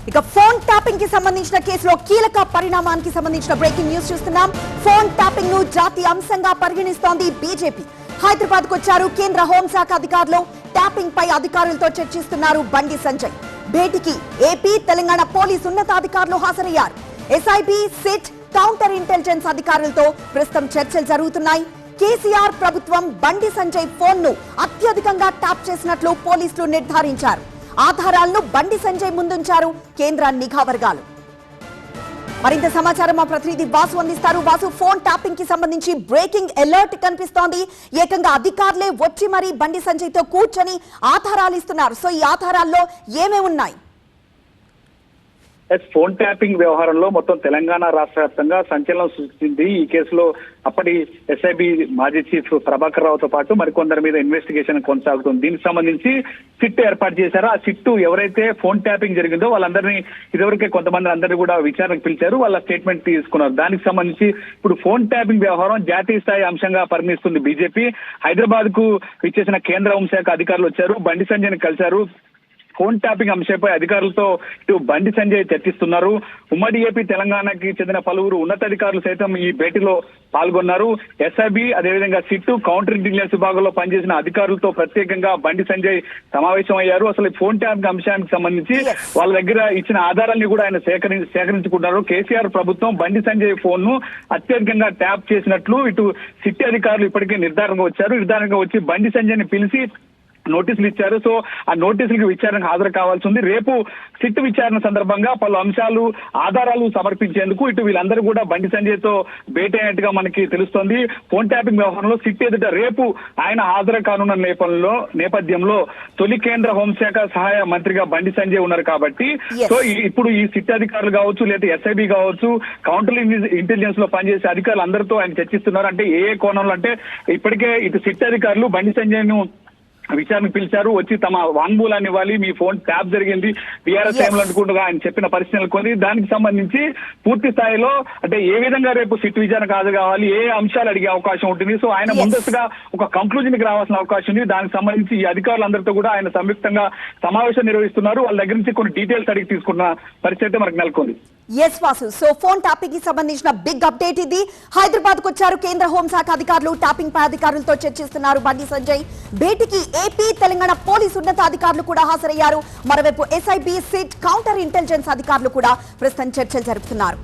ఇక phone tapping కి సంబంధించిన కేసులో కీలక పరిణామానికి సంబంధించిన బ్రేకింగ్ న్యూస్ చూస్తున్నాం. ఫోన్ ట్యాపింగ్ ను జాతీయ అంశంగా పరిగణిస్తోంది బీజేపీ. హైదరాబాద్ కు వచ్చారు కేంద్ర హోంశాఖ అధికారులు. ట్యాపింగ్ పై అధికారులతో చర్చిస్తున్నారు బండి సంజయ్. భేటీకి ఏపీ, తెలంగాణ పోలీసు ఉన్నతాధికారులు హాజరయ్యారు. ఎస్ఐబి, సిట్, కౌంటర్ ఇంటెలిజెన్స్ అధికారులతో ప్రస్తుతం చర్చలు జరుగుతున్నాయి. కేసీఆర్ ప్రభుత్వం బండి సంజయ్ ఫోన్ ను అత్యధికంగా ట్యాప్ చేసినట్లు పోలీసులు నిర్ధారించారు. ఆధారాలను బండి సంజయ్ ముందుంచారు కేంద్ర నిఘా వర్గాలు. మరింత సమాచారం మా ప్రతినిధి వాసు అందిస్తారు. వాసు, ఫోన్ ట్యాపింగ్ కి సంబంధించి బ్రేకింగ్ అలర్ట్ కనిపిస్తోంది. ఏకంగా అధికారులే వచ్చి మరి బండి సంజయ్ తో కూర్చొని ఆధారాలు ఇస్తున్నారు. సో ఈ ఆధారాల్లో ఏమేమి ఉన్నాయి? ఫోన్ ట్యాపింగ్ వ్యవహారంలో మొత్తం తెలంగాణ రాష్ట్ర వ్యాప్తంగా సంచలనం సృష్టించింది. ఈ కేసులో అప్పటి ఎస్ఐబి మాజీ చీఫ్ ప్రభాకర్ రావుతో పాటు మరికొందరి మీద ఇన్వెస్టిగేషన్ కొనసాగుతుంది. దీనికి సంబంధించి సిట్ ఏర్పాటు చేశారు. ఆ సిట్ ఎవరైతే ఫోన్ ట్యాపింగ్ జరిగిందో వాళ్ళందరినీ ఇదివరకే కొంతమంది అందరినీ కూడా విచారణకు పిలిచారు. వాళ్ళ స్టేట్మెంట్ తీసుకున్నారు. దానికి సంబంధించి ఇప్పుడు ఫోన్ ట్యాపింగ్ వ్యవహారం జాతీయ స్థాయి అంశంగా పరిగణిస్తుంది బీజేపీ. హైదరాబాద్ కు ఇచ్చేసిన కేంద్ర హోంశాఖ అధికారులు వచ్చారు, బండి సంజయ్ని కలిశారు. ఫోన్ ట్యాపింగ్ అంశంపై అధికారులతో ఇటు బండి సంజయ్ చర్చిస్తున్నారు. ఉమ్మడి ఏపీ, తెలంగాణకి చెందిన పలువురు ఉన్నతాధికారులు సైతం ఈ భేటీలో పాల్గొన్నారు. ఎస్ఐబి, అదేవిధంగా సిట్టు, కౌంటర్ ఇంటెలిజెన్స్ విభాగంలో పనిచేసిన అధికారులతో ప్రత్యేకంగా బండి సంజయ్ సమావేశం అయ్యారు. అసలు ఫోన్ ట్యాపింగ్ అంశానికి సంబంధించి వాళ్ళ దగ్గర ఇచ్చిన ఆధారాన్ని కూడా ఆయన సేకరించుకున్నారు. కేసీఆర్ ప్రభుత్వం బండి సంజయ్ ఫోన్ ను అత్యధికంగా ట్యాప్ చేసినట్లు ఇటు సిట్ అధికారులు ఇప్పటికే నిర్ధారణగా వచ్చి బండి సంజయ్ ని పిలిచి నోటీసులు ఇచ్చారు. సో ఆ నోటీసులకు విచారణకు హాజరు కావాల్సి ఉంది. రేపు సిట్ విచారణ సందర్భంగా పలు అంశాలు, ఆధారాలు సమర్పించేందుకు ఇటు వీళ్ళందరూ కూడా బండి సంజయ్ తో భేటీ అయినట్టుగా మనకి తెలుస్తోంది. ఫోన్ ట్యాపింగ్ వ్యవహారంలో సిట్ ఎదుట రేపు ఆయన హాజరు కానున్న నేపథ్యంలో తొలి కేంద్ర హోంశాఖ సహాయ మంత్రిగా బండి సంజయ్ ఉన్నారు కాబట్టి సో ఇప్పుడు ఈ సిట్ అధికారులు కావచ్చు, లేదా ఎస్ఐబి కావచ్చు, కౌంటర్ ఇంటెలిజెన్స్ లో పనిచేసే అధికారులు అందరితో ఆయన చర్చిస్తున్నారు. అంటే ఏ కోణంలో అంటే ఇప్పటికే ఇటు సిట్ అధికారులు బండి సంజయ్ ను విచారణకు పిలిచారు. వచ్చి తమ వాంగ్మూలాన్ని ఇవ్వాలి, మీ ఫోన్ ట్యాప్ జరిగింది బీఆర్ఎస్ టైంలో అనుకుంటుగా ఆయన చెప్పిన పరిస్థితులు కొన్ని. దానికి సంబంధించి పూర్తి స్థాయిలో అంటే ఏ విధంగా రేపు సిట్ విచారణకు హాజరు కావాలి, ఏ అంశాలు అడిగే అవకాశం ఉంటుంది. సో ఆయన ముందస్తుగా ఒక కంక్లూజన్ కి రావాల్సిన అవకాశం ఉంది. దానికి సంబంధించి ఈ అధికారులందరితో కూడా ఆయన సంయుక్తంగా సమావేశం నిర్వహిస్తున్నారు. వాళ్ళ దగ్గర నుంచి కొన్ని డీటెయిల్స్ అడిగి తీసుకున్న పరిస్థితి మనకు నెలకొంది. S Vasu, so phone tapping కి సంబంధించిన బిగ్ అప్డేట్ ఇది. హైదరాబాద్ కు వచ్చారు కేంద్ర హోంశాఖ అధికారులు. ట్యాపింగ్ పై అధికారులతో చర్చిస్తున్నారు బండి సంజయ్. భేటీకి ఏపీ, తెలంగాణ పోలీసు ఉన్నతాధికారులు కూడా హాజరయ్యారు. మరోవైపు ఎస్ఐబి, సిట్, కౌంటర్ ఇంటెలిజెన్స్ అధికారులు కూడా ప్రస్తుతం చర్చలు జరుపుతున్నారు.